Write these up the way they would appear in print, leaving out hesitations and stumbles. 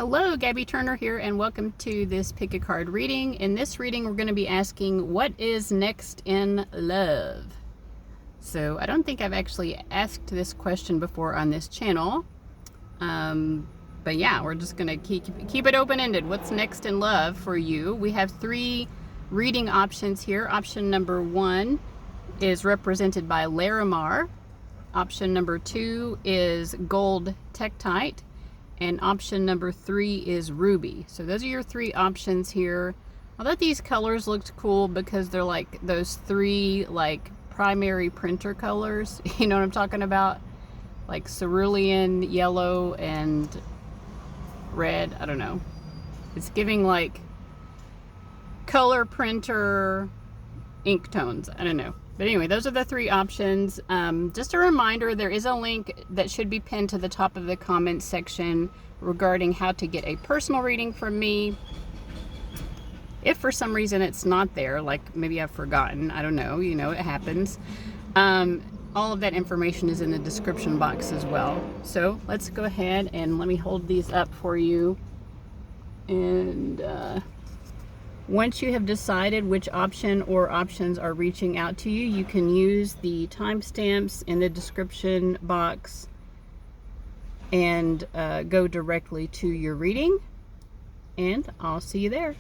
Hello, Gabby Turner here, and welcome to this pick a card reading. In this reading, we're going to be asking, what is next in love? So I don't think I've actually asked this question before on this channel. But yeah, we're just going to keep it open-ended. What's next in love for you? We have three reading options here. Option number 1 is represented by Larimar. Option number 2 is Gold Tektite. And option number 3 is Ruby. So those are your three options here. I thought these colors looked cool because they're like those three like primary printer colors. You know what I'm talking about? Like cerulean, yellow, and red. I don't know. It's giving like color printer ink tones. I don't know. But anyway, those are the three options. Just a reminder, there is a link that should be pinned to the top of the comments section regarding how to get a personal reading from me. If for some reason it's not there, like maybe I've forgotten, I don't know, you know, it happens. All of that information is in the description box as well. So let's go ahead and let me hold these up for you. And once you have decided which option or options are reaching out to you, you can use the timestamps in the description box and go directly to your reading. And I'll see you there.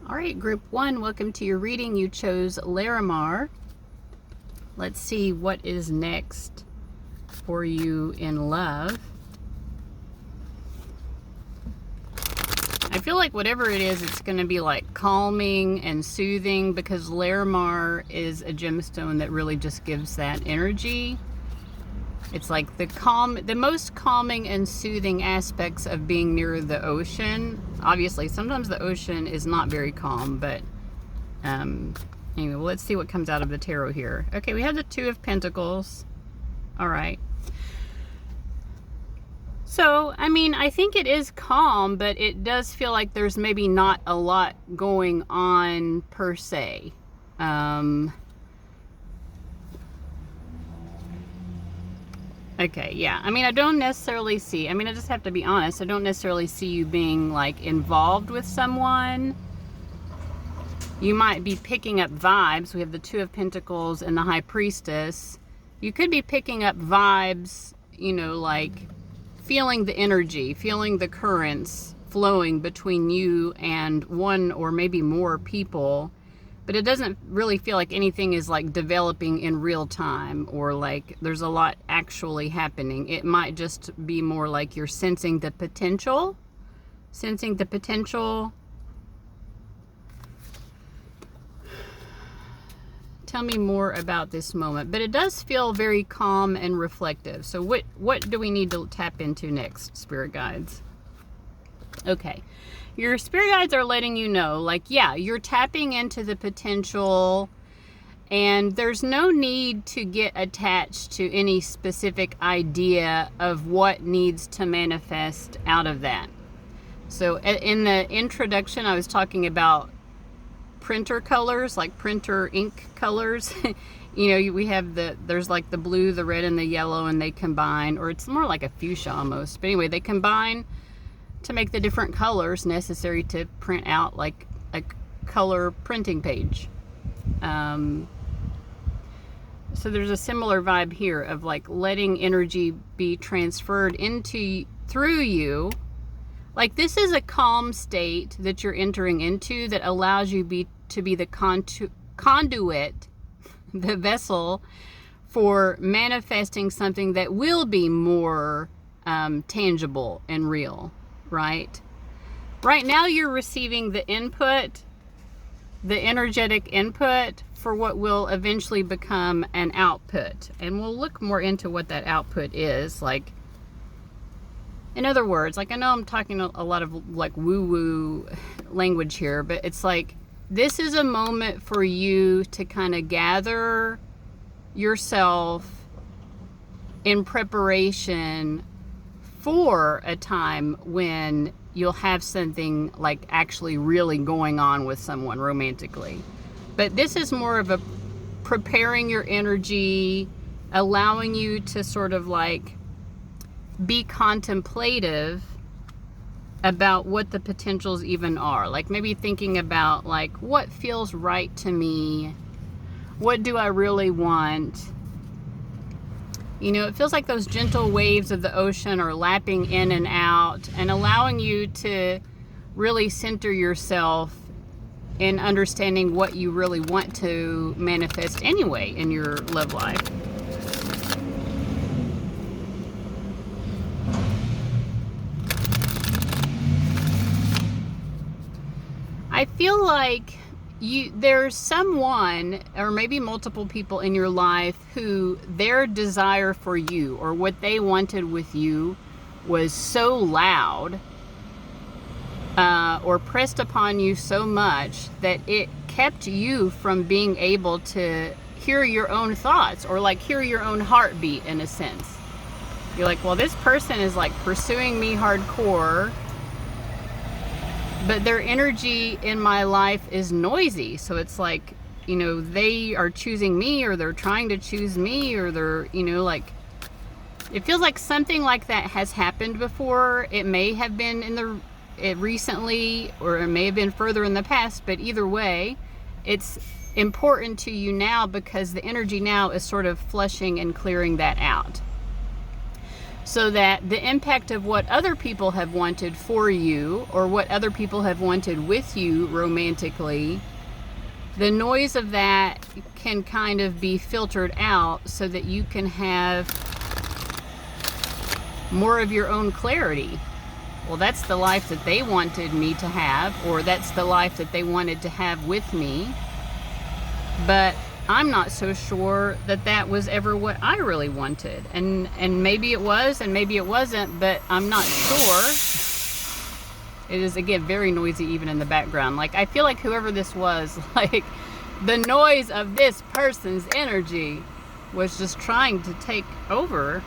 All right, group 1, welcome to your reading. You chose Larimar. Let's see what is next for you in love. I feel like whatever it is, it's going to be like calming and soothing because Larimar is a gemstone that really just gives that energy. It's like the most calming and soothing aspects of being near the ocean. Obviously, sometimes the ocean is not very calm, but anyway, well, let's see what comes out of the tarot here. Okay, we have the 2 of Pentacles. All right. So, I mean, I think it is calm, but it does feel like there's maybe not a lot going on per se. Okay, yeah. I mean, I don't necessarily see, I just have to be honest, I don't necessarily see you being like involved with someone. You might be picking up vibes. We have the 2 of Pentacles and the High Priestess. You could be picking up vibes, you know, like feeling the energy, feeling the currents flowing between you and one or maybe more people. But it doesn't really feel like anything is like developing in real time or like there's a lot actually happening. It might just be more like you're sensing the potential. Tell me more about this moment. But it does feel very calm and reflective. So what do we need to tap into next, spirit guides? Okay. Your spirit guides are letting you know, like, yeah, you're tapping into the potential and there's no need to get attached to any specific idea of what needs to manifest out of that. So in the introduction, I was talking about printer colors, like printer ink colors. You know, we have there's like the blue, the red, and the yellow, and they combine, or it's more like a fuchsia almost. But anyway, they combine to make the different colors necessary to print out like a color printing page. So there's a similar vibe here of like letting energy be transferred through you. Like this is a calm state that you're entering into that allows you to be the conduit, the vessel for manifesting something that will be more tangible and real, right? Right now you're receiving the input, the energetic input for what will eventually become an output. And we'll look more into what that output is. Like, in other words, like I know I'm talking a lot of like woo-woo language here, but it's like this is a moment for you to kind of gather yourself in preparation for a time when you'll have something like actually really going on with someone romantically. But this is more of a preparing your energy, allowing you to sort of like be contemplative about what the potentials even are. Like maybe thinking about like, what feels right to me? What do I really want? You know, it feels like those gentle waves of the ocean are lapping in and out and allowing you to really center yourself in understanding what you really want to manifest anyway in your love life. I feel like there's someone or maybe multiple people in your life who their desire for you or what they wanted with you was so loud or pressed upon you so much that it kept you from being able to hear your own thoughts or like hear your own heartbeat in a sense. You're like, well, this person is like pursuing me hardcore, but their energy in my life is noisy. So it's like, you know, they are choosing me or they're trying to choose me or they're, you know, like, it feels like something like that has happened before. It may have been recently or it may have been further in the past, but either way, it's important to you now because the energy now is sort of flushing and clearing that out. So that the impact of what other people have wanted for you or what other people have wanted with you romantically, the noise of that can kind of be filtered out so that you can have more of your own clarity. Well, that's the life that they wanted me to have, or that's the life that they wanted to have with me. But I'm not so sure that that was ever what I really wanted. And maybe it was, and maybe it wasn't, but I'm not sure. It is, again, very noisy even in the background. Like, I feel like whoever this was, like, the noise of this person's energy was just trying to take over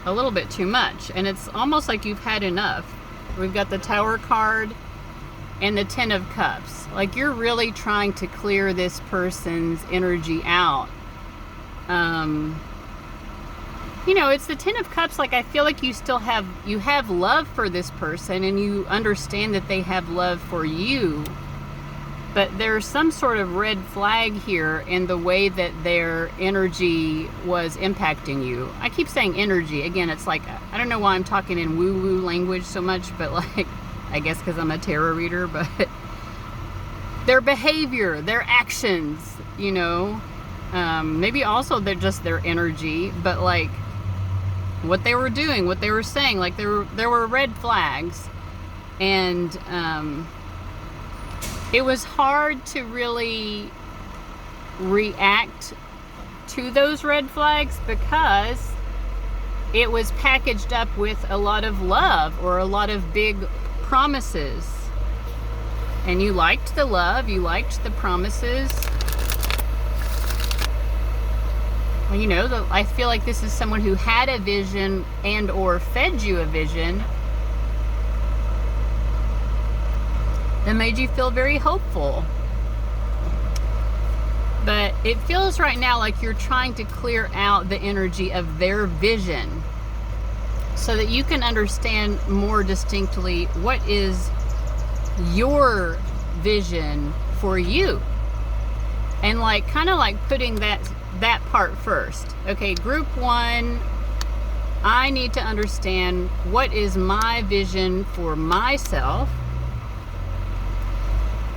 a little bit too much. And it's almost like you've had enough. We've got the Tower card and the Ten of Cups. Like, you're really trying to clear this person's energy out. You know, it's the Ten of Cups. Like, I feel like you have love for this person and you understand that they have love for you. But there's some sort of red flag here in the way that their energy was impacting you. I keep saying energy. Again, it's like, I don't know why I'm talking in woo-woo language so much, but like, I guess because I'm a tarot reader, but their behavior, their actions, you know, maybe also they're just their energy, but like what they were doing, what they were saying, like there were red flags, and it was hard to really react to those red flags because it was packaged up with a lot of love or a lot of big promises. And you liked the love, you liked the promises. Well, you know, I feel like this is someone who had a vision and or fed you a vision that made you feel very hopeful. But it feels right now like you're trying to clear out the energy of their vision so that you can understand more distinctly what is your vision for you. And like kind of like putting that part first. Okay, group one, I need to understand what is my vision for myself.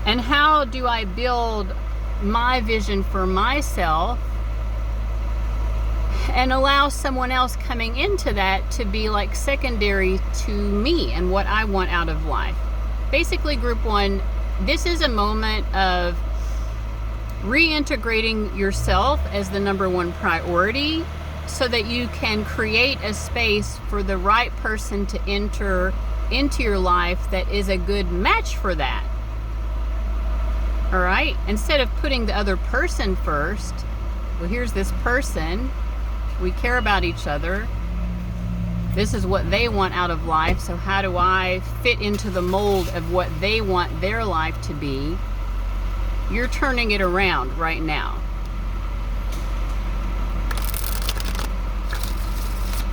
And how do I build my vision for myself and allow someone else coming into that to be like secondary to me and what I want out of life? Basically, group one, this is a moment of reintegrating yourself as the number one priority so that you can create a space for the right person to enter into your life that is a good match for that. All right, instead of putting the other person first, well, here's this person, we care about each other, This is what they want out of life, so how do I fit into the mold of what they want their life to be? You're turning it around right now.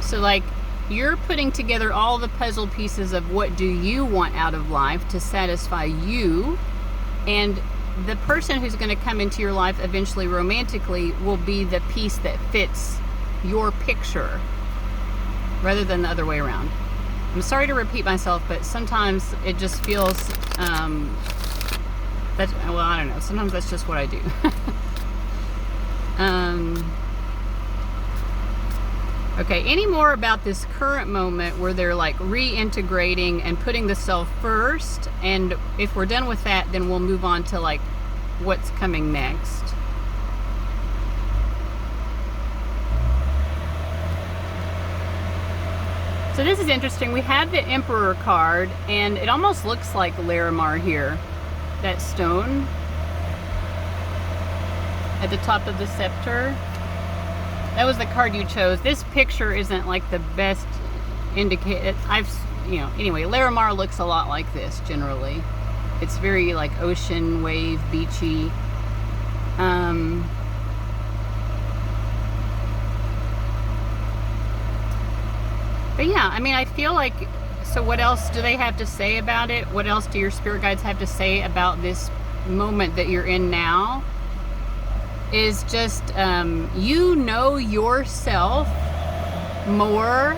So like, you're putting together all the puzzle pieces of what do you want out of life to satisfy you, and the person who's going to come into your life eventually romantically will be the piece that fits your picture rather than the other way around. I'm sorry to repeat myself, but sometimes it just feels that's, well, I don't know, sometimes that's just what I do. Okay, any more about this current moment where they're like reintegrating and putting the self first? And if we're done with that, then we'll move on to like what's coming next. So this is interesting. We have the Emperor card, and it almost looks like Larimar here. That stone at the top of the scepter. That was the card you chose. This picture isn't like the best indicator. Anyway, Larimar looks a lot like this generally. It's very like ocean, wave, beachy. But yeah, I mean, I feel like, so what else do they have to say about it? What else do your spirit guides have to say about this moment that you're in now? Is just, you know yourself more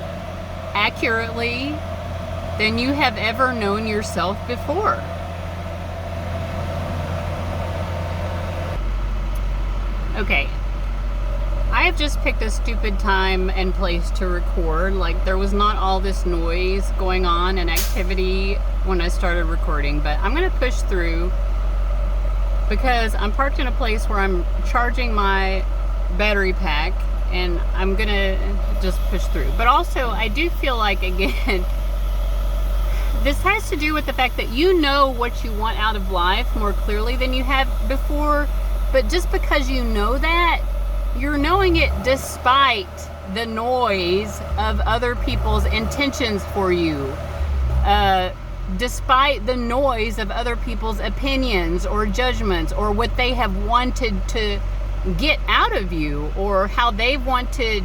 accurately than you have ever known yourself before. Okay, I have just picked a stupid time and place to record. Like, there was not all this noise going on and activity when I started recording, but I'm gonna push through because I'm parked in a place where I'm charging my battery pack, and I'm gonna just push through. But also, I do feel like, again, this has to do with the fact that you know what you want out of life more clearly than you have before, but just because you know that, you're knowing it despite the noise of other people's intentions for you. Despite the noise of other people's opinions or judgments, or what they have wanted to get out of you, or how they wanted,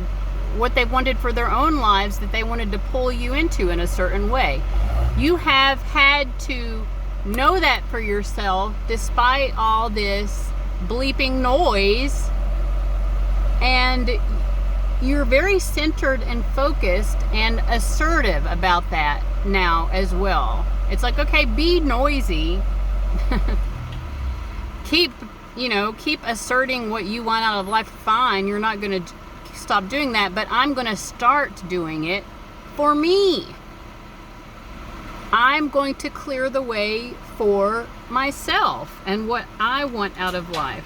what they wanted for their own lives that they wanted to pull you into in a certain way. You have had to know that for yourself despite all this bleeping noise, and you're very centered and focused and assertive about that now as well. It's like, okay, be noisy. keep asserting what you want out of life. Fine, you're not going to stop doing that, but I'm going to start doing it for me. I'm going to clear the way for myself and what I want out of life.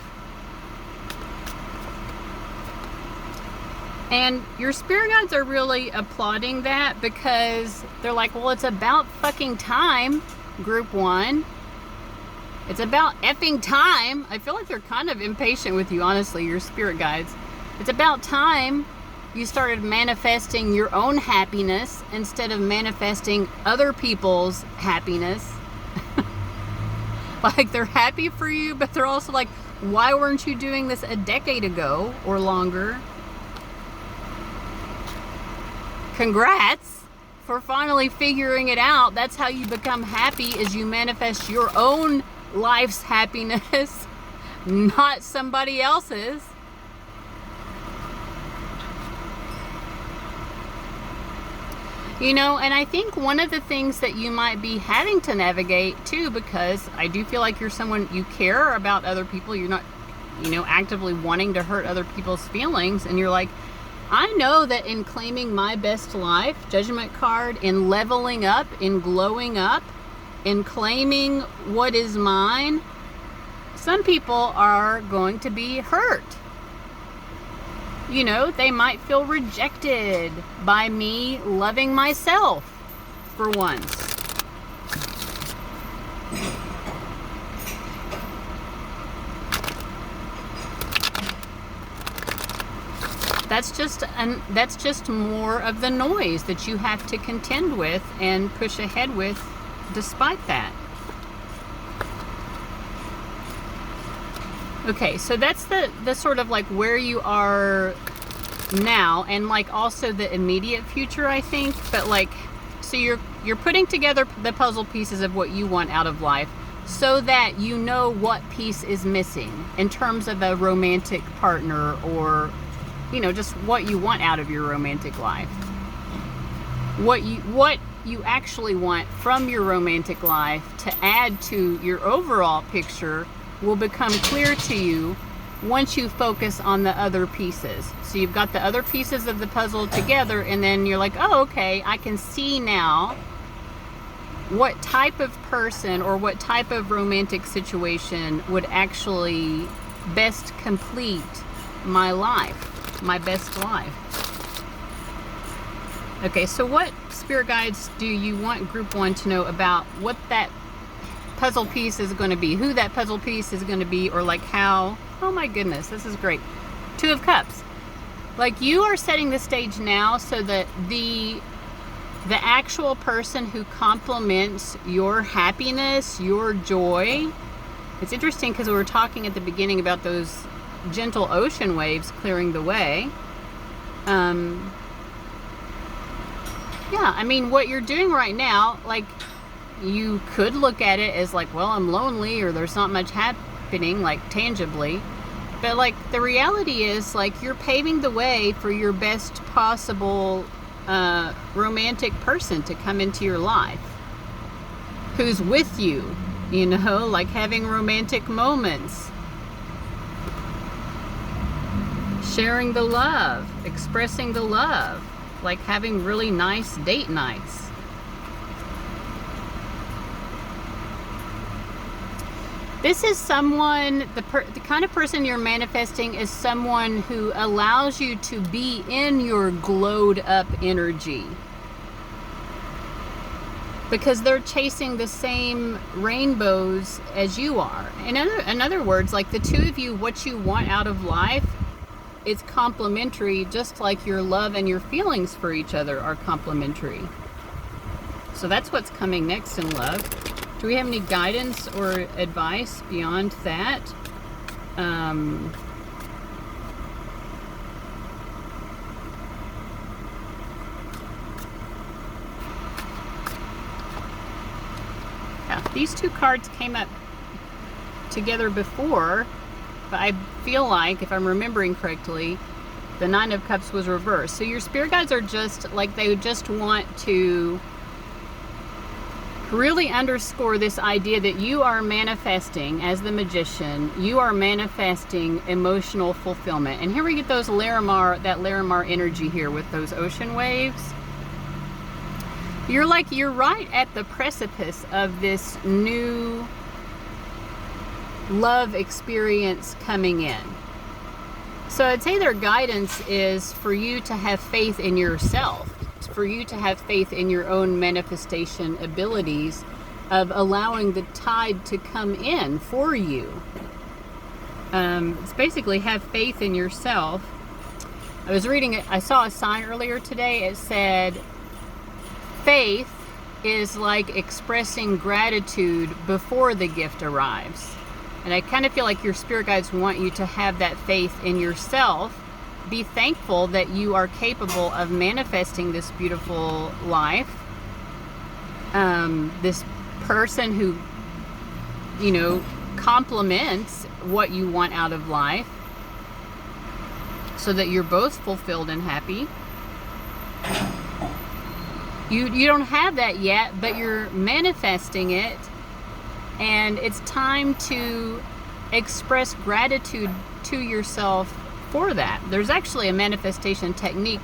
And your spirit guides are really applauding that, because they're like, well, it's about fucking time, group one. It's about effing time. I feel like they're kind of impatient with you, honestly, your spirit guides. It's about time you started manifesting your own happiness instead of manifesting other people's happiness. Like, they're happy for you, but they're also like, why weren't you doing this a decade ago or longer? Congrats for finally figuring it out. That's how you become happy, is you manifest your own life's happiness, not somebody else's. And I think one of the things that you might be having to navigate too, because I do feel like you're someone, you care about other people, you're not, actively wanting to hurt other people's feelings, and you're like, I know that in claiming my best life, Judgment card, in leveling up, in glowing up, in claiming what is mine, some people are going to be hurt. They might feel rejected by me loving myself for once. that's just more of the noise that you have to contend with and push ahead with despite that. Okay, so that's the sort of like where you are now, and like also the immediate future, I think. But like, so you're putting together the puzzle pieces of what you want out of life so that you know what piece is missing in terms of a romantic partner, or you know, just what you want out of your romantic life. What you actually want from your romantic life to add to your overall picture will become clear to you once you focus on the other pieces. So you've got the other pieces of the puzzle together, and then you're like, oh, okay, I can see now what type of person or what type of romantic situation would actually best complete my life, my best life. Okay, so what spirit guides do you want group 1 to know about what that puzzle piece is going to be, who that puzzle piece is going to be, or like how? Oh my goodness, this is great. 2 of Cups. Like, you are setting the stage now so that the actual person who complements your happiness, your joy. It's interesting because we were talking at the beginning about those gentle ocean waves clearing the way. Yeah, I mean, what you're doing right now, like, you could look at it as like, well, I'm lonely, or there's not much happening, like, tangibly. But like, the reality is, like, you're paving the way for your best possible romantic person to come into your life, who's with you, you know, like having romantic moments, sharing the love, expressing the love, like having really nice date nights. This is someone, the kind of person you're manifesting is someone who allows you to be in your glowed up energy, because they're chasing the same rainbows as you are. In other words, like, the 2 of you, what you want out of life, it's complementary, just like your love and your feelings for each other are complementary. So that's what's coming next in love. Do we have any guidance or advice beyond that? Yeah, these 2 cards came up together before, but I feel like, if I'm remembering correctly, the 9 of Cups was reversed. So your spirit guides are just like, they just want to really underscore this idea that you are manifesting, as the Magician, you are manifesting emotional fulfillment. And here we get those Larimar, that Larimar energy here with those ocean waves. You're right at the precipice of this new love experience coming in. So I'd say their guidance is for you to have faith in yourself, for you to have faith in your own manifestation abilities of allowing the tide to come in for you. It's basically have faith in yourself. I was reading it, I saw a sign earlier today. It said, faith is like expressing gratitude before the gift arrives. And I kind of feel like your spirit guides want you to have that faith in yourself. Be thankful that you are capable of manifesting this beautiful life. This person who, you know, complements what you want out of life, so that you're both fulfilled and happy. You don't have that yet, but you're manifesting it, and it's time to express gratitude to yourself for that. There's actually a manifestation technique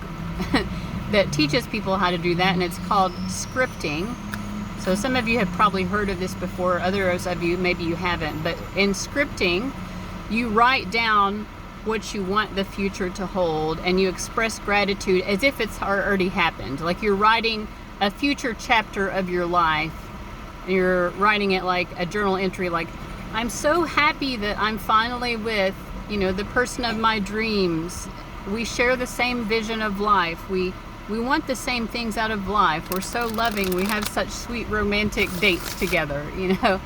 that teaches people how to do that, and it's called scripting. So some of you have probably heard of this before, others of you maybe you haven't, but in scripting, you write down what you want the future to hold, and you express gratitude as if it's already happened. Like you're writing a future chapter of your life, and you're writing it like a journal entry, like, I'm so happy that I'm finally with, you know, the person of my dreams, we share the same vision of life. We want the same things out of life. We're so loving. We have such sweet romantic dates together, you know.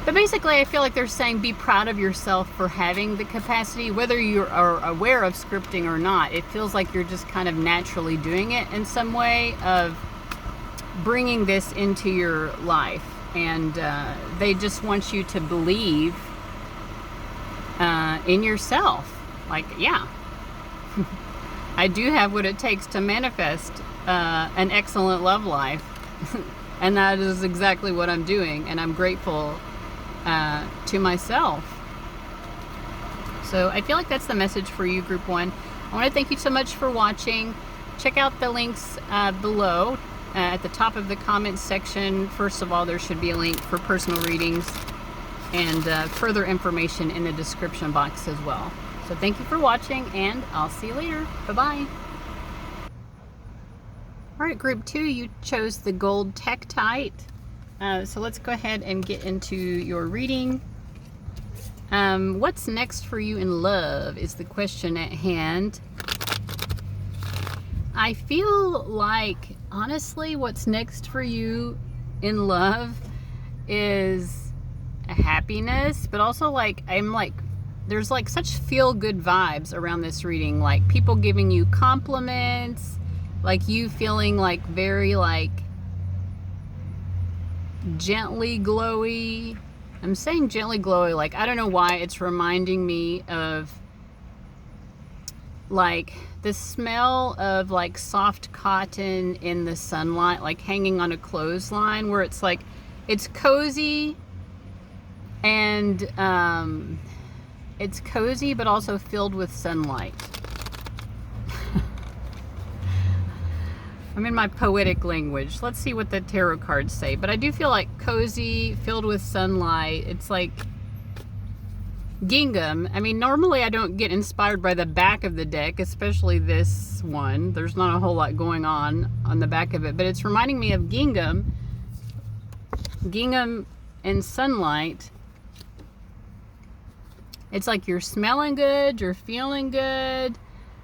But basically, I feel like they're saying be proud of yourself for having the capacity, whether you are aware of scripting or not. It feels like you're just kind of naturally doing it in some way of bringing this into your life. And they just want you to believe in yourself. Like, yeah, I do have what it takes to manifest an excellent love life. And that is exactly what I'm doing. And I'm grateful to myself. So I feel like that's the message for you, Group 1. I want to thank you so much for watching. Check out the links below at the top of the comments section. First of all, there should be a link for personal readings and further information in the description box as well. So thank you for watching, and I'll see you later. Bye-bye. All right, Group 2, you chose the Gold Tektite. So let's go ahead and get into your reading. What's next for you in love is the question at hand. I feel like, honestly, what's next for you in love is happiness, but also like, there's like such feel-good vibes around this reading, like people giving you compliments, like you feeling like very like gently glowy. I'm saying gently glowy, like I don't know why it's reminding me of like the smell of like soft cotton in the sunlight, like hanging on a clothesline, where it's like it's cozy and it's cozy but also filled with sunlight. I'm in my poetic language. Let's see what the tarot cards say. But I do feel like cozy, filled with sunlight. It's like gingham. I mean, normally I don't get inspired by the back of the deck, especially this one. There's not a whole lot going on the back of it. But it's reminding me of gingham. Gingham and sunlight. It's like you're smelling good, you're feeling good.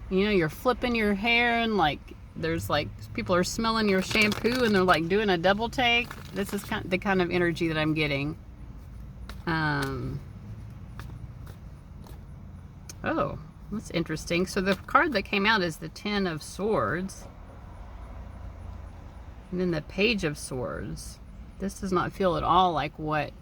You know, you're flipping your hair and like there's like people are smelling your shampoo and they're like doing a double take. This is the kind of energy that I'm getting. Oh, that's interesting. So the card that came out is the Ten of Swords. And then the Page of Swords. This does not feel at all like what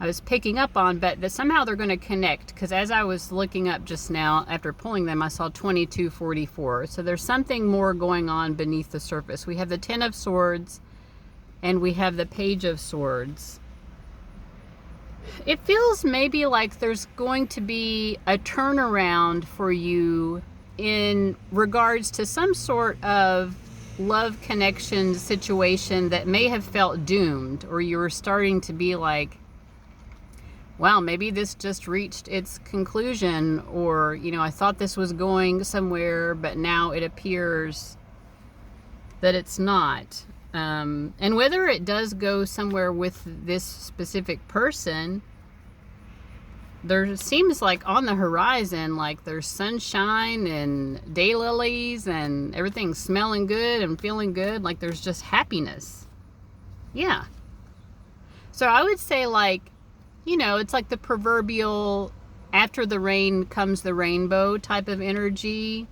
I was picking up on, but somehow they're going to connect, because as I was looking up just now after pulling them, I saw 2244. So there's something more going on beneath the surface. We have the Ten of Swords and we have the Page of Swords. It feels maybe like there's going to be a turnaround for you in regards to some sort of love connection situation that may have felt doomed, or you were starting to be like, wow, maybe this just reached its conclusion, or, you know, I thought this was going somewhere, but now it appears that it's not. And whether it does go somewhere with this specific person, there seems like on the horizon, like there's sunshine and daylilies and everything's smelling good and feeling good. Like there's just happiness. Yeah. So I would say, like, you know, it's like the proverbial after the rain comes the rainbow type of energy,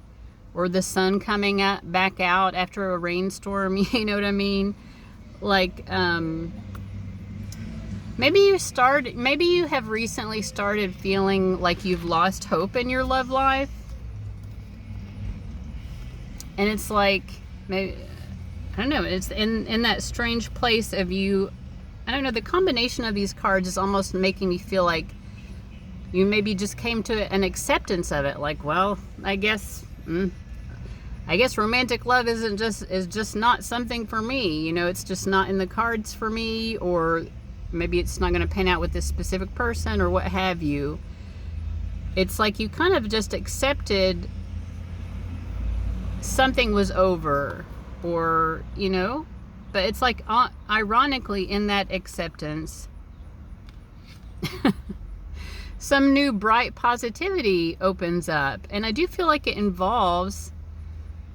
or the sun coming back out after a rainstorm. You know what I mean? Like, maybe you have recently started feeling like you've lost hope in your love life. And it's like, maybe, I don't know, it's in that strange place of you. I don't know, the combination of these cards is almost making me feel like you maybe just came to an acceptance of it. Like, well, I guess romantic love is just not something for me. You know, it's just not in the cards for me, or maybe it's not going to pan out with this specific person, or what have you. It's like you kind of just accepted something was over, or, you know. But it's like, ironically, in that acceptance, some new bright positivity opens up. And I do feel like it involves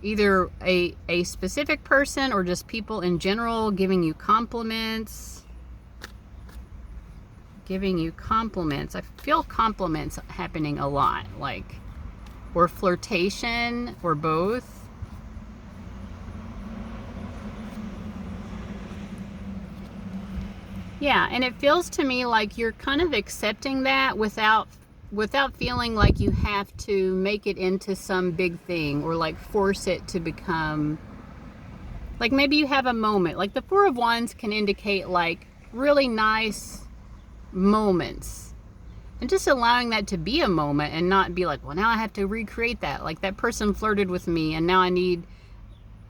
either a specific person or just people in general giving you compliments. Giving you compliments. I feel compliments happening a lot, like, or flirtation, or both. Yeah, and it feels to me like you're kind of accepting that without feeling like you have to make it into some big thing or like force it to become, like maybe you have a moment. Like the Four of Wands can indicate like really nice moments, and just allowing that to be a moment and not be like, well, now I have to recreate that. Like that person flirted with me and now I need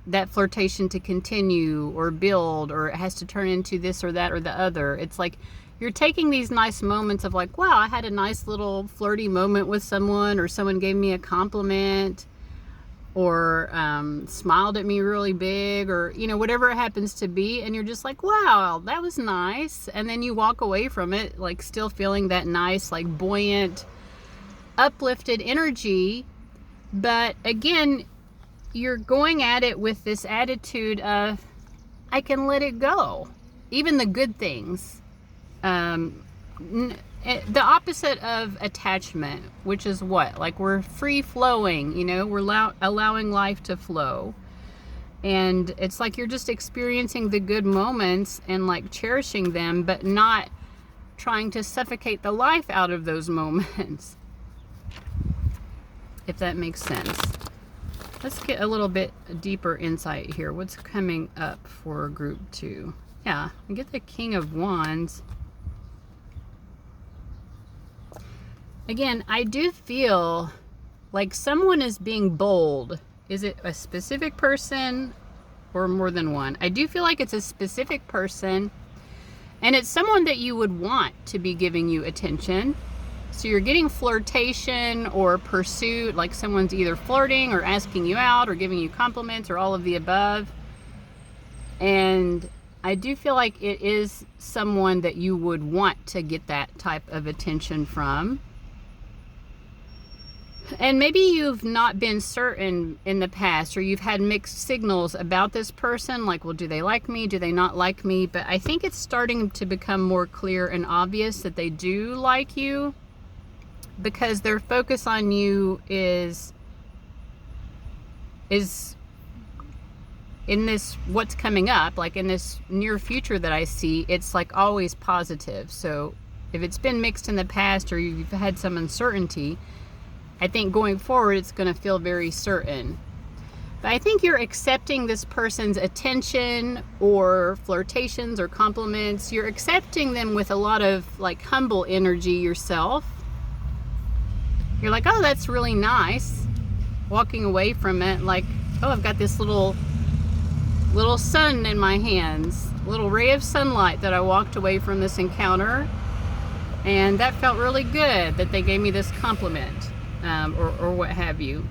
that flirtation to continue or build, or it has to turn into this or that or the other. It's like you're taking these nice moments of like, wow, I had a nice little flirty moment with someone, or someone gave me a compliment, or smiled at me really big, or, you know, whatever it happens to be. And you're just like, wow, that was nice. And then you walk away from it, like still feeling that nice, like buoyant, uplifted energy. But again, you're going at it with this attitude of, I can let it go. Even the good things. The opposite of attachment, which is what? Like we're free flowing, you know, we're allowing life to flow. And it's like you're just experiencing the good moments and like cherishing them, but not trying to suffocate the life out of those moments. If that makes sense. Let's get a little bit deeper insight here. What's coming up for group 2? Yeah, I get the King of Wands. Again, I do feel like someone is being bold. Is it a specific person or more than one? I do feel like it's a specific person, and it's someone that you would want to be giving you attention. So you're getting flirtation or pursuit, like someone's either flirting or asking you out or giving you compliments or all of the above. And I do feel like it is someone that you would want to get that type of attention from. And maybe you've not been certain in the past, or you've had mixed signals about this person, like, well, do they like me? Do they not like me? But I think it's starting to become more clear and obvious that they do like you, because their focus on you is in this, what's coming up, like in this near future that I see, it's like always positive. So if it's been mixed in the past or you've had some uncertainty, I think going forward it's going to feel very certain. But I think you're accepting this person's attention or flirtations or compliments. You're accepting them with a lot of like humble energy yourself. You're like, oh, that's really nice. Walking away from it like, oh, I've got this little sun in my hands, little ray of sunlight that I walked away from this encounter. And that felt really good that they gave me this compliment, or what have you.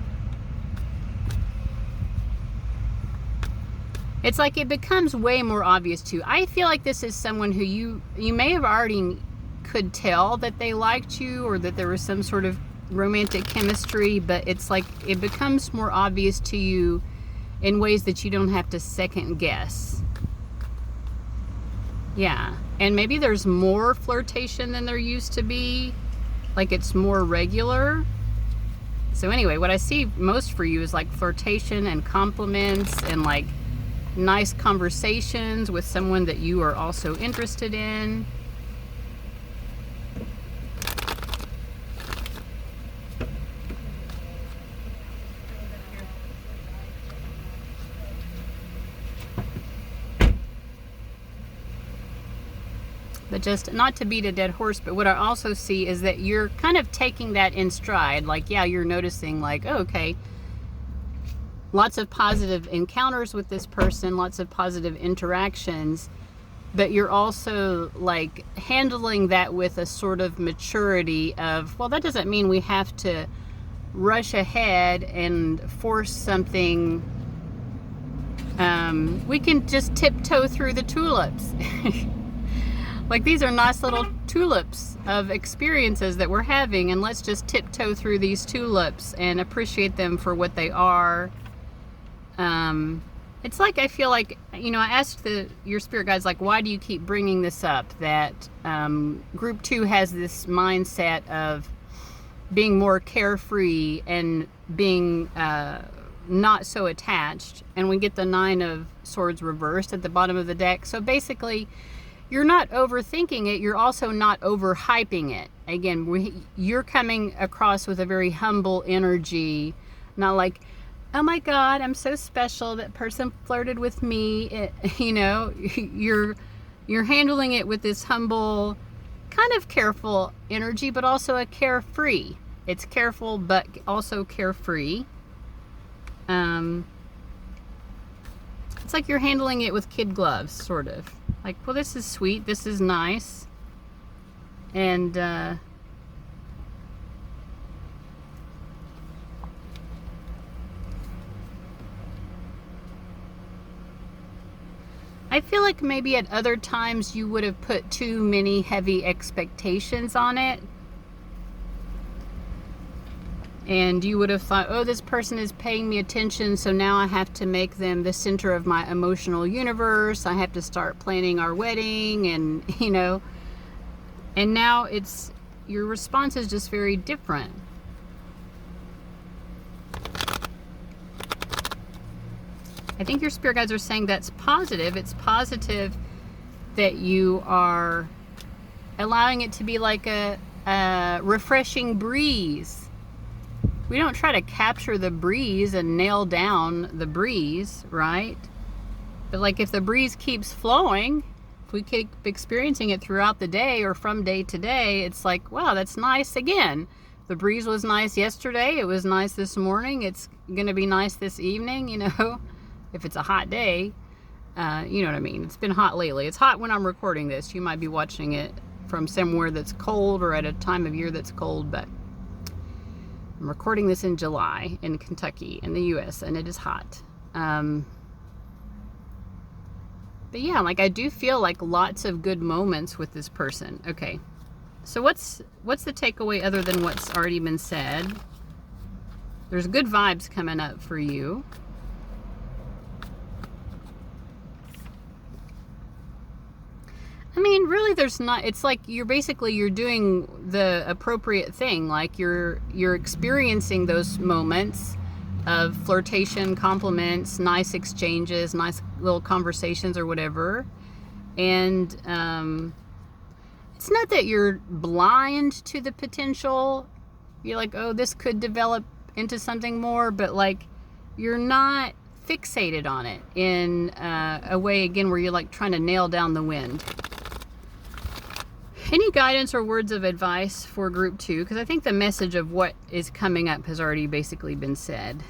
It's like it becomes way more obvious too. I feel like this is someone who you may have already could tell that they liked you, or that there was some sort of romantic chemistry, but it's like it becomes more obvious to you in ways that you don't have to second guess. Yeah, and maybe there's more flirtation than there used to be, like it's more regular. So anyway, what I see most for you is like flirtation and compliments and like nice conversations with someone that you are also interested in. But just not to beat a dead horse, but what I also see is that you're kind of taking that in stride. Like, yeah, you're noticing like, oh, okay, lots of positive encounters with this person, lots of positive interactions, but you're also like handling that with a sort of maturity of, well, that doesn't mean we have to rush ahead and force something. We can just tiptoe through the tulips. Like, these are nice little tulips of experiences that we're having, and let's just tiptoe through these tulips and appreciate them for what they are. It's like, I feel like, you know, I asked your spirit guides, like, why do you keep bringing this up? That group 2 has this mindset of being more carefree and being not so attached. And we get the 9 of Swords reversed at the bottom of the deck. So basically, you're not overthinking it. You're also not overhyping it. Again, you're coming across with a very humble energy, not like, oh my God, I'm so special. That person flirted with me. You know, you're handling it with this humble, kind of careful energy, but also a carefree. It's careful, but also carefree. It's like you're handling it with kid gloves, sort of. Like, well, this is sweet. This is nice. And, I feel like maybe at other times you would have put too many heavy expectations on it. And you would have thought, oh, this person is paying me attention, so now I have to make them the center of my emotional universe. I have to start planning our wedding, and, you know. And now your response is just very different. I think your spirit guides are saying that's positive. It's positive that you are allowing it to be like a refreshing breeze. We don't try to capture the breeze and nail down the breeze, right? But like, if the breeze keeps flowing, if we keep experiencing it throughout the day or from day to day, it's like, wow, that's nice again. The breeze was nice yesterday. It was nice this morning. It's going to be nice this evening, you know, if it's a hot day. You know what I mean? It's been hot lately. It's hot when I'm recording this. You might be watching it from somewhere that's cold or at a time of year that's cold, but I'm recording this in July in Kentucky in the US, and it is hot. But yeah, like, I do feel like lots of good moments with this person. Okay, so what's the takeaway other than what's already been said? There's good vibes coming up for you. I mean, really, there's not. It's like you're doing the appropriate thing. Like, you're experiencing those moments of flirtation, compliments, nice exchanges, nice little conversations or whatever. And it's not that you're blind to the potential. You're like, oh, this could develop into something more, but like, you're not fixated on it in a way, again, where you're like trying to nail down the wind. Any guidance or words of advice for group 2? Because I think the message of what is coming up has already basically been said.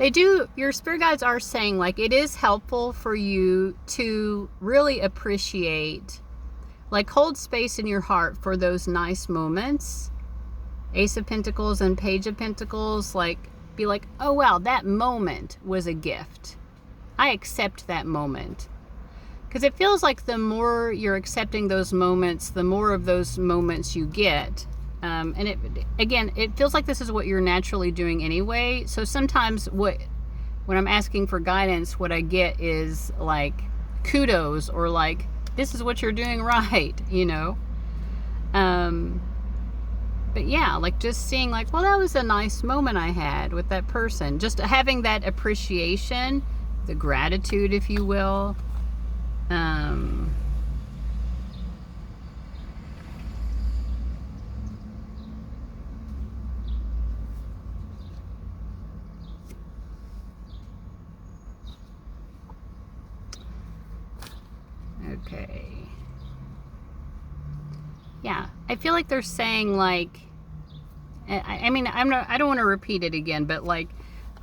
Your spirit guides are saying, like, it is helpful for you to really appreciate, like, hold space in your heart for those nice moments. Ace of Pentacles and Page of Pentacles, like, be like, oh wow, that moment was a gift. I accept that moment. Because it feels like the more you're accepting those moments, the more of those moments you get. And it feels like this is what you're naturally doing anyway. So sometimes when I'm asking for guidance, what I get is like kudos, or like, this is what you're doing right, you know? But yeah, like, just seeing like, well, that was a nice moment I had with that person. Just having that appreciation, the gratitude, if you will. Okay. Yeah, I feel like they're saying, like, I mean, I don't want to repeat it again, but like,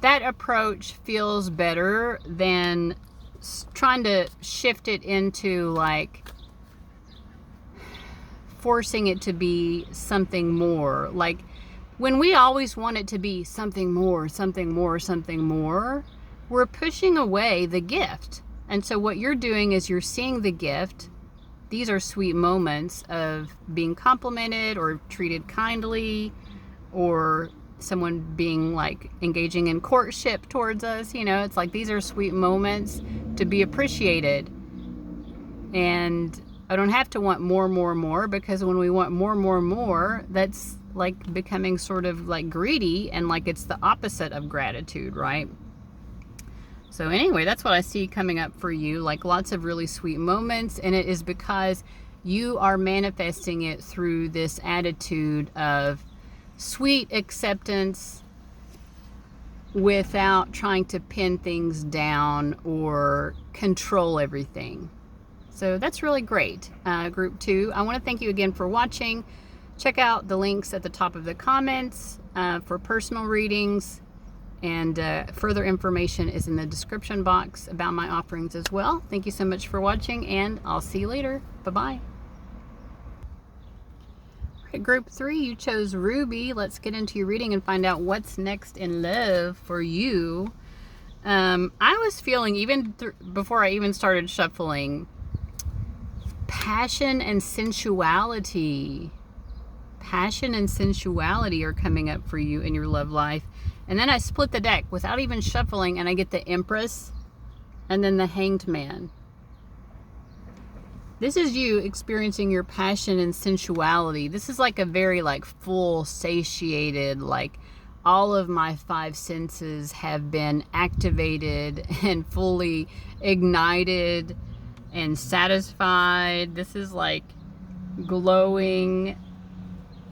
that approach feels better than trying to shift it into like forcing it to be something more. Like, when we always want it to be something more, something more, something more, we're pushing away the gift. And so what you're doing is you're seeing the gift. These are sweet moments of being complimented or treated kindly, or someone being like engaging in courtship towards us. You know, it's like these are sweet moments to be appreciated. And I don't have to want more, because when we want more, that's like becoming sort of like greedy, and like it's the opposite of gratitude, right? So anyway, that's what I see coming up for you, like lots of really sweet moments, and it is because you are manifesting it through this attitude of sweet acceptance without trying to pin things down or control everything. So that's really great, group 2. I want to thank you again for watching. Check out the links at the top of the comments for personal readings, and further information is in the description box about my offerings as well. Thank you so much for watching, and I'll see you later. Bye-bye. Group 3, you chose Ruby. Let's get into your reading and find out what's next in love for you. I was feeling, even before I even started shuffling, passion and sensuality. Passion and sensuality are coming up for you in your love life. And then I split the deck without even shuffling, and I get the Empress and then the Hanged Man. This is you experiencing your passion and sensuality. This is like a very like full, satiated, like all of my 5 senses have been activated and fully ignited and satisfied. This is like glowing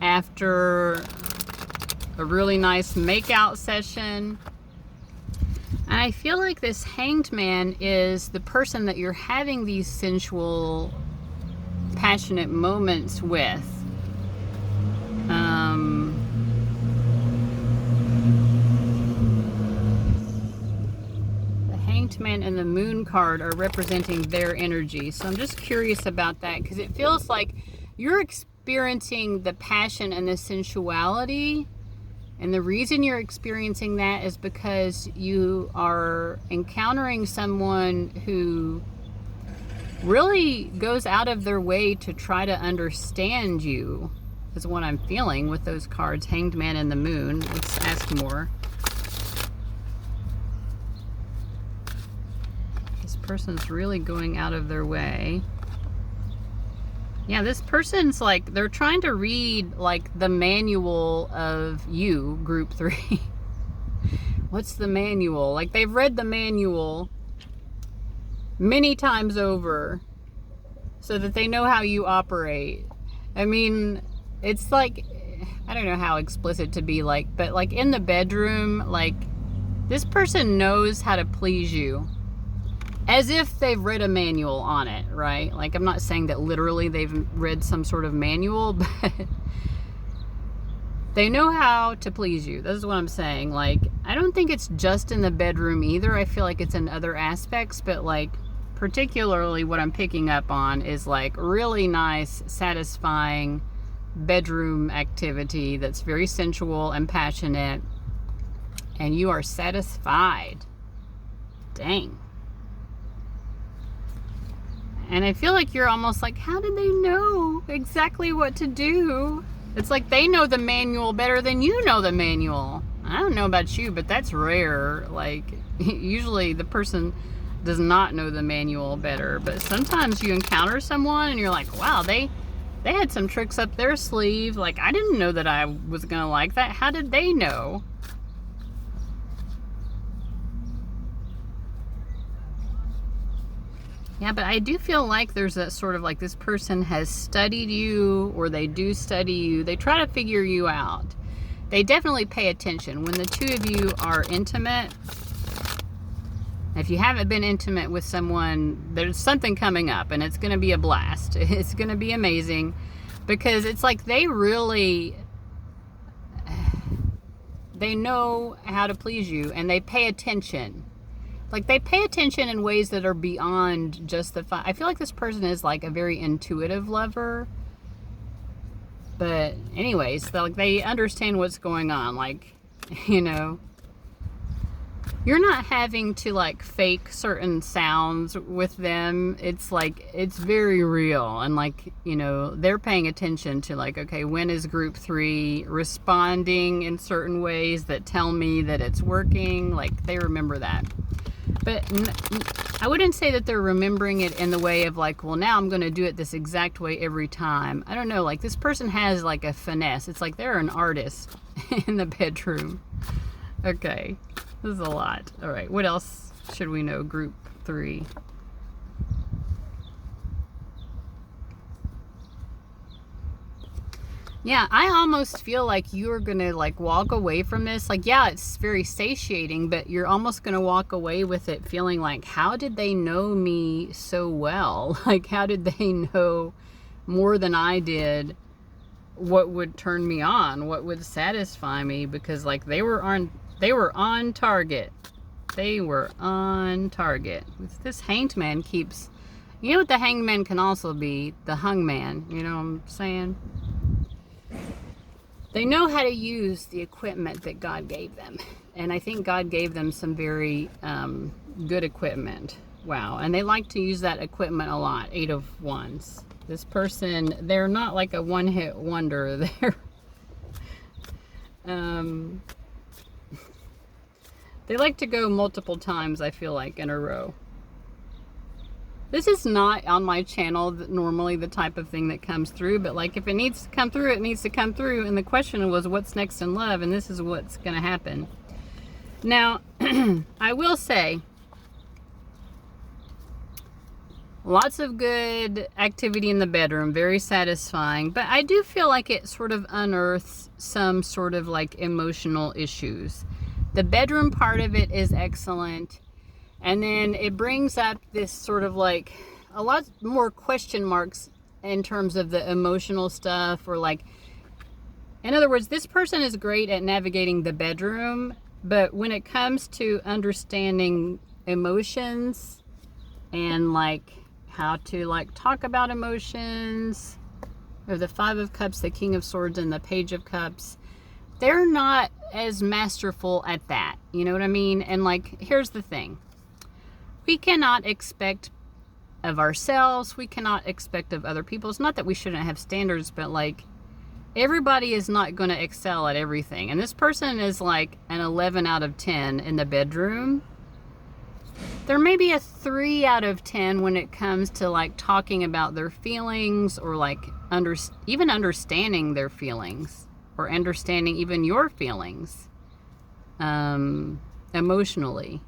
after a really nice makeout session. And I feel like this Hanged Man is the person that you're having these sensual, passionate moments with. The Hanged Man and the Moon card are representing their energy. So I'm just curious about that, because it feels like you're experiencing the passion and the sensuality. And the reason you're experiencing that is because you are encountering someone who really goes out of their way to try to understand you, is what I'm feeling with those cards, Hanged Man and the Moon. Let's ask more. This person's really going out of their way. Yeah, this person's like, they're trying to read like the manual of you, group 3. What's the manual? Like they've read the manual many times over so that they know how you operate. I mean, it's like, I don't know how explicit to be like, but like in the bedroom, like this person knows how to please you. As if they've read a manual on it, right? Like, I'm not saying that literally they've read some sort of manual, but they know how to please you. This is what I'm saying. Like, I don't think it's just in the bedroom either. I feel like it's in other aspects, but like, particularly what I'm picking up on is like really nice, satisfying bedroom activity that's very sensual and passionate, and you are satisfied. Dang. And I feel like you're almost like, how did they know exactly what to do? It's like they know the manual better than you know the manual. I don't know about you, but that's rare. Like, usually the person does not know the manual better. But sometimes you encounter someone and you're like, wow, they had some tricks up their sleeve. Like, I didn't know that I was going to like that. How did they know? Yeah, but I do feel like there's a sort of like this person has studied you, or they do study you. They try to figure you out. They definitely pay attention. When the two of you are intimate, if you haven't been intimate with someone, there's something coming up and it's going to be a blast. It's going to be amazing, because it's like they really, they know how to please you, and they pay attention. Like, they pay attention in ways that are beyond just the fun. I feel like this person is like a very intuitive lover. But anyways, like, they understand what's going on. Like, you know, you're not having to like fake certain sounds with them. It's like, it's very real. And like, you know, they're paying attention to like, okay, when is group 3 responding in certain ways that tell me that it's working? Like, they remember that. But I wouldn't say that they're remembering it in the way of like, well, now I'm going to do it this exact way every time. I don't know. Like, this person has like a finesse. It's like they're an artist in the bedroom. Okay. This is a lot. All right. What else should we know? Group 3. Yeah, I almost feel like you're going to like walk away from this. Like, yeah, it's very satiating, but you're almost going to walk away with it feeling like, how did they know me so well? Like, how did they know more than I did what would turn me on, what would satisfy me? Because like they were on target. They were on target. This hanged man keeps, you know what the hanged man can also be? The hung man. You know what I'm saying? They know how to use the equipment that God gave them. And I think God gave them some very good equipment. Wow. And they like to use that equipment a lot. 8 of Wands. This person, they're not like a one-hit wonder. They're they like to go multiple times, I feel like, in a row. This is not on my channel normally the type of thing that comes through, but like if it needs to come through, it needs to come through. And the question was, what's next in love? And this is what's going to happen. Now, I will say, lots of good activity in the bedroom, very satisfying, but I do feel like it sort of unearths some sort of like emotional issues. The bedroom part of it is excellent. And then it brings up this sort of like a lot more question marks in terms of the emotional stuff, or like, in other words, this person is great at navigating the bedroom, but when it comes to understanding emotions and like how to like talk about emotions, or the 5 of Cups, the King of Swords, and the Page of Cups, they're not as masterful at that. You know what I mean? And like, here's the thing. We cannot expect of ourselves. We cannot expect of other people. It's not that we shouldn't have standards, but like, everybody is not going to excel at everything. And this person is like an 11 out of 10 in the bedroom. There may be a 3 out of 10 when it comes to like talking about their feelings, or like even understanding their feelings, or understanding even your feelings emotionally.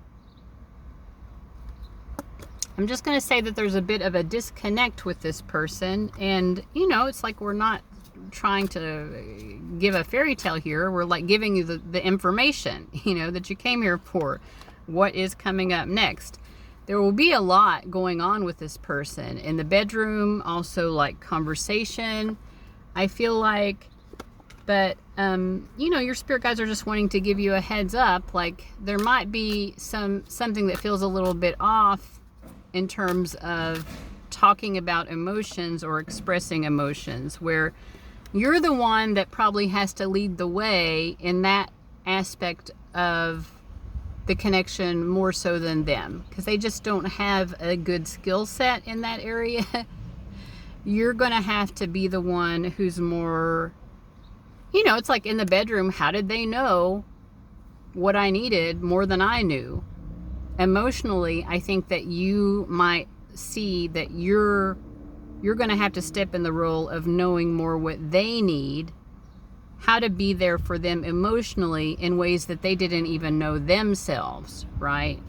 I'm just going to say that there's a bit of a disconnect with this person. And, you know, it's like we're not trying to give a fairy tale here. We're like giving you the information, you know, that you came here for. What is coming up next? There will be a lot going on with this person in the bedroom, also like conversation, I feel like. But, you know, your spirit guides are just wanting to give you a heads up. Like, there might be something that feels a little bit off in terms of talking about emotions or expressing emotions, where you're the one that probably has to lead the way in that aspect of the connection more so than them, because they just don't have a good skill set in that area. You're going to have to be the one who's more, you know, it's like in the bedroom, how did they know what I needed more than I knew? Emotionally, I think that you might see that you're going to have to step in the role of knowing more what they need, how to be there for them emotionally in ways that they didn't even know themselves, right?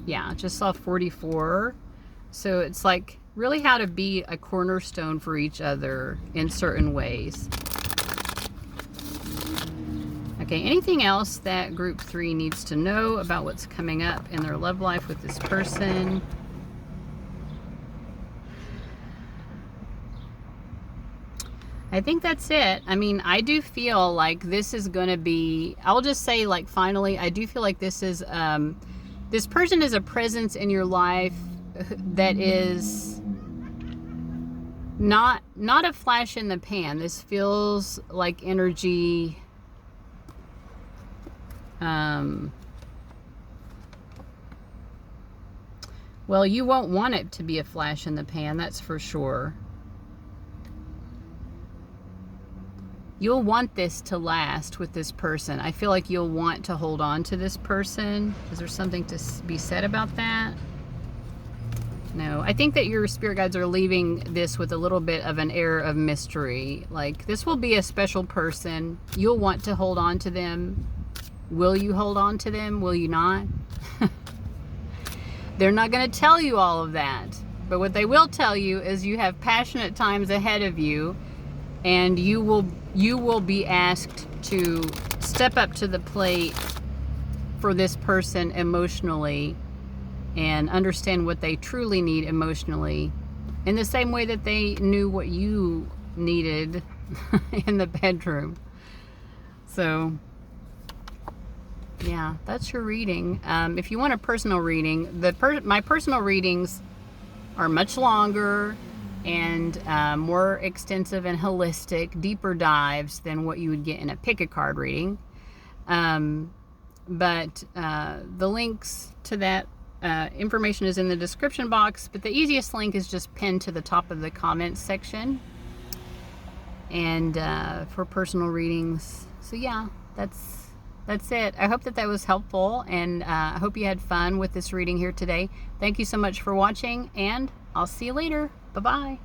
Yeah, just saw 44. So it's like really how to be a cornerstone for each other in certain ways. Okay, anything else that group 3 needs to know about what's coming up in their love life with this person? I think that's it. I mean, I do feel like this is going to be, I'll just say like finally, I do feel like this is, this person is a presence in your life that is not a flash in the pan. This feels like energy Well, you won't want it to be a flash in the pan, that's for sure. You'll want this to last with this person. I feel like you'll want to hold on to this person. Is there something to be said about that? No, I think that your spirit guides are leaving this with a little bit of an air of mystery. Like, this will be a special person. You'll want to hold on to them. Will you hold on to them? Will you not? They're not going to tell you all of that. But what they will tell you is you have passionate times ahead of you, and you will be asked to step up to the plate for this person emotionally and understand what they truly need emotionally in the same way that they knew what you needed in the bedroom. So yeah, that's your reading. If you want a personal reading, my personal readings are much longer and more extensive and holistic, deeper dives than what you would get in a pick-a-card reading. But the links to that information is in the description box, but the easiest link is just pinned to the top of the comments section. And for personal readings. So yeah, that's it. I hope that was helpful, and I hope you had fun with this reading here today. Thank you so much for watching, and I'll see you later. Bye-bye.